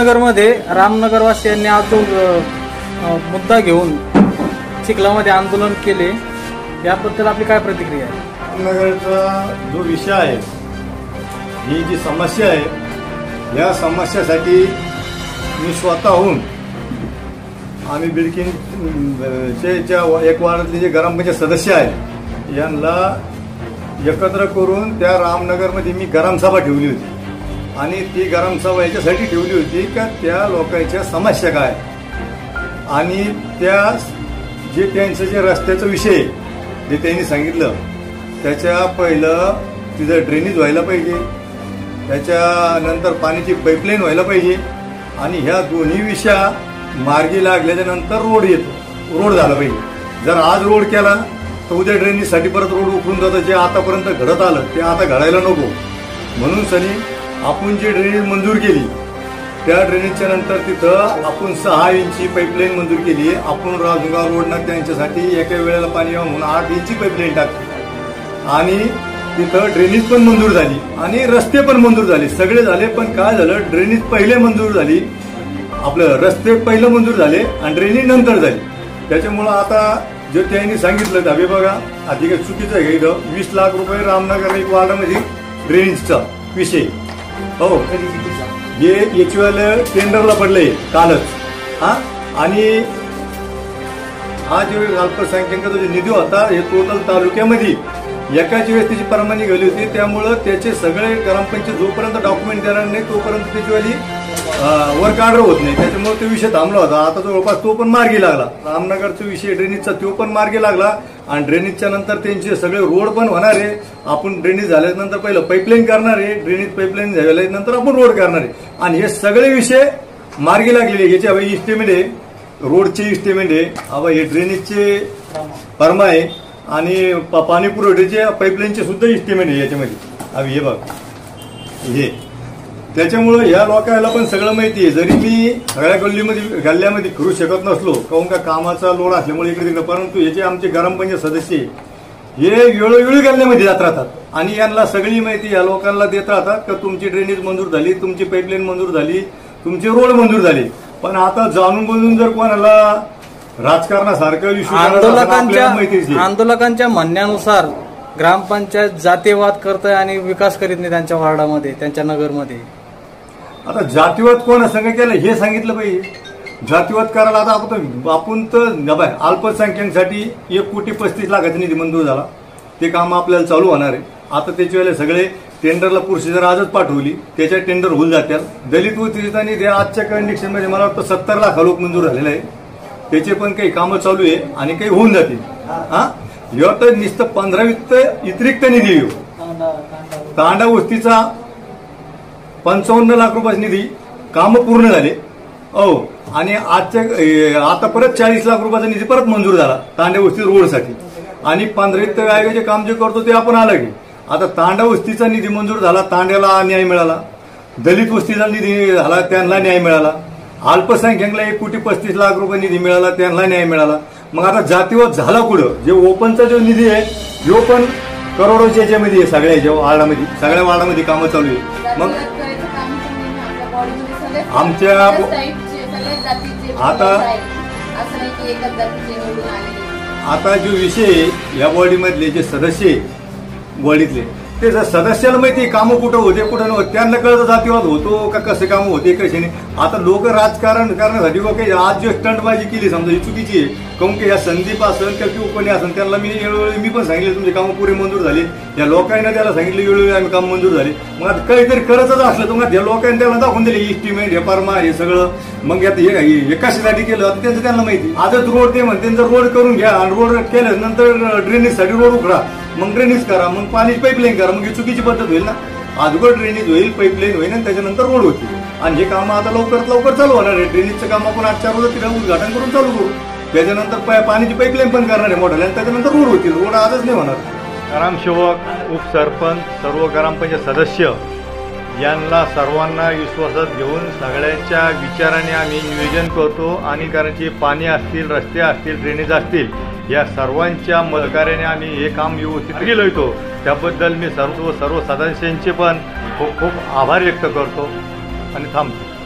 रामनगरमध्ये रामनगरवासियांनी आज जो मुद्दा घेऊन चिखलामध्ये आंदोलन केले याबद्दल आपली काय प्रतिक्रिया आहे? रामनगरचा जो विषय आहे, ही जी समस्या आहे, या समस्यासाठी मी स्वतःहून आम्ही बिल्किनचे ज्या एक वार्डातले जे ग्रामपंचायत सदस्य आहेत यांना एकत्र करून त्या रामनगरमध्ये मी ग्रामसभा ठेवली होती आणि ती ग्रामसभा याच्यासाठी ठेवली होती का त्या लोकांच्या समस्या काय आणि त्या जे त्यांचं जे रस्त्याचा विषय जे त्यांनी सांगितलं त्याच्या पहिलं तिथं ड्रेनेज व्हायला पाहिजे, त्याच्यानंतर पाण्याची पाईपलाईन व्हायला पाहिजे आणि ह्या दोन्ही विषया मार्गी लागल्याच्या नंतर रोड येतो, रोड झाला पाहिजे। जर आज रोड केला तर उद्या ड्रेनेजसाठी परत रोड उकळून जातं, जे आतापर्यंत घडत आलं ते आता घडायला नको। म्हणून सनी आपण जी ड्रेनेज मंजूर केली त्या ड्रेनेजच्या नंतर तिथं आपण 6 इंची पाईपलाईन मंजूर केली। आपण राजूगाव रोडना त्यांच्यासाठी एका वेळेला पाणी यावं म्हणून 8 इंची पाईपलाईन टाकली आणि तिथं ड्रेनेज पण मंजूर झाली आणि रस्ते पण मंजूर झाले, सगळे झाले। पण काय झालं, ड्रेनेज पहिले मंजूर झाली, आपलं रस्ते पहिलं मंजूर झाले आणि ड्रेनेज नंतर झाली। त्याच्यामुळं आता जे त्यांनी सांगितलं दहावे बघा अधिक चुकीचं आहे। इथं 20 लाख रुपये रामनगर एक वार्डामध्ये ड्रेनेजचा विषय हो हे याच्यावाले टेंडरला पडले कालच हा। आणि हा जो अल्पसंख्याकांचा जो निधी होता हे टोटल तालुक्यामध्ये एकाच वेळेस त्याची परवानगी गेली होती, त्यामुळं त्याचे सगळे ग्रामपंचायत जोपर्यंत डॉक्युमेंट देणार नाही तोपर्यंत त्याचीवाली वर्क ऑर्डर होत नाही। त्याच्यामुळे तो विषय थांबला होता। आता जवळपास तो पण मार्गी लागला, रामनगरचा विषय ड्रेनेजचा तो पण मार्गी लागला आणि ड्रेनेजच्या नंतर त्यांचे सगळे रोड पण होणार आहे। आपण ड्रेनेज झाल्यानंतर पहिलं पाईपलाईन करणार आहे, ड्रेनेज पाईपलाईन झाल्यानंतर आपण रोड करणार आहे आणि हे सगळे विषय मार्गी लागलेले। याचे हवे इस्टिमेट आहे, रोडचे इस्टिमेट आहे, हवा हे ड्रेनेजचे फर्मा आहे आणि पाणी पुरवठ्याचे पाईपलाईनचे सुद्धा इस्टिमेट आहे याच्यामध्ये हवी हे बघ हे। त्याच्यामुळं या लोकांना पण सगळं माहिती आहे। जरी मी सगळ्या गल्ल्यामध्ये फिरू शकत नसलो काहून का कामाचा लोड असल्यामुळे इकडे तिकडे, परंतु हे जे आमचे ग्रामपंचायत सदस्य हे वेळोवेळी गल्ल्यामध्ये जात राहतात आणि यांना सगळी माहिती या लोकांना देत राहतात का तुमची ड्रेनेज मंजूर झाली, तुमची पाईपलाईन मंजूर झाली, तुमचे रोड मंजूर झाले। पण आता जाणून बुजून जर कोणाला राजकारणासारखं आंदोलकांच्या म्हणण्यानुसार ग्रामपंचायत जातीवाद करतोय आणि विकास करीत नाही त्यांच्या वार्डामध्ये, त्यांच्या नगरमध्ये। आता जातीवाद कोण संघ केलं हे सांगितलं पाहिजे। जातीवाद करायला आता आपण तर अल्पसंख्याकांसाठी 1,35,00,000 निधी मंजूर झाला, ते काम आपल्याला चालू होणार आहे। आता त्याच्या वेळेला सगळे टेंडरला प्रोसिजर आजच पाठवली, त्याच्या टेंडर होऊन जातील। दलित वस्तीचा निधी आजच्या कंडिशन मध्ये मला वाटतं 70 लाख लोक मंजूर झालेला आहे, त्याचे पण काही कामं चालू आहे आणि काही होऊन जातील। हा तर नुसतं 15 इतरिक्त निधी येऊ, तांडा वस्तीचा 55 लाख रुपयाचा निधी कामं पूर्ण झाले हो आणि आता परत 40 लाख रुपयाचा निधी परत मंजूर झाला तांडा वस्ती रोडसाठी आणि 15 आयोगाचे काम जे करतो ते आपण आलं की आता तांडा वस्तीचा निधी मंजूर झाला, तांड्याला न्याय मिळाला, दलित वस्तीचा निधी झाला त्यांना न्याय मिळाला, अल्पसंख्याकला 1,35,00,000 रुपये निधी मिळाला त्यांना न्याय मिळाला। मग आता जातीवाद झाला कुठं? जे ओपनचा जो निधी आहे जो पण करोडोच्या याच्यामध्ये आहे, सगळ्या वार्डामध्ये सगळ्या वार्डामध्ये कामं चालू आहे। मग आमच्या आता जो विषय या बॉडीमधले जे सदस्य बॉडीतले ते जर सदस्याला माहिती कामं कुठं होते कुठं नव्हते, त्यांना कळतं जातीवाद होतो का कसे कामं होते कसे नाही। आता लोक राजकारण करण्यासाठी काही आज जो स्टंटबाजी केली समजा ही चुकीची आहे, काहून की या संदीप असेल किंवा कोणी असेल त्यांना मी पण सांगितले तुमचे कामं पुरे मंजूर झाले, या लोकांना त्याला सांगितले वेळोवेळी आम्ही काम मंजूर झाले। मग आता काहीतरी करतच असलं तर मग या लोकांनी त्याला दाखवून दिले इस्टिमेट हे परमा हे सगळं। मग आता हे कशासाठी केलं आता त्यांचं त्यांना माहिती। आजच रोड ते म्हणते जर रोड करून घ्या आणि रोड केल्यानंतर ड्रेनेजसाठी रोड उघडा, मग ड्रेनेज करा, मग पाणी पाईपलाईन करा, मग ही चुकीची पद्धत होईल ना। अगोदर ड्रेनेज होईल, पाईपलाईन होईल आणि त्याच्यानंतर रोड होतील आणि हे काम आता लवकरात लवकर चालू होणार आहे। ड्रेनेजचं काम आपण 8-4 रोज तिला उद्घाटन करून चालू करू, त्याच्यानंतर पाण्याची पाईपलाईन पण करणार आहे मोठ्या आणि त्याच्यानंतर रोड होतील। रोड आजच नाही होणार। ग्रामसेवक, उपसरपंच, सर्व ग्रामपंचायत सदस्य यांना सर्वांना विश्वासात घेऊन सगळ्यांच्या विचाराने आम्ही नियोजन करतो आणि कारण की पाणी असतील, रस्ते असतील, ड्रेनेज असतील या सर्वांच्या सहकार्याने आम्ही हे काम व्यवस्थित केलं होतो। त्याबद्दल मी सर्व सदस्यांचे पण खूप खूप आभार व्यक्त करतो आणि थांबतो।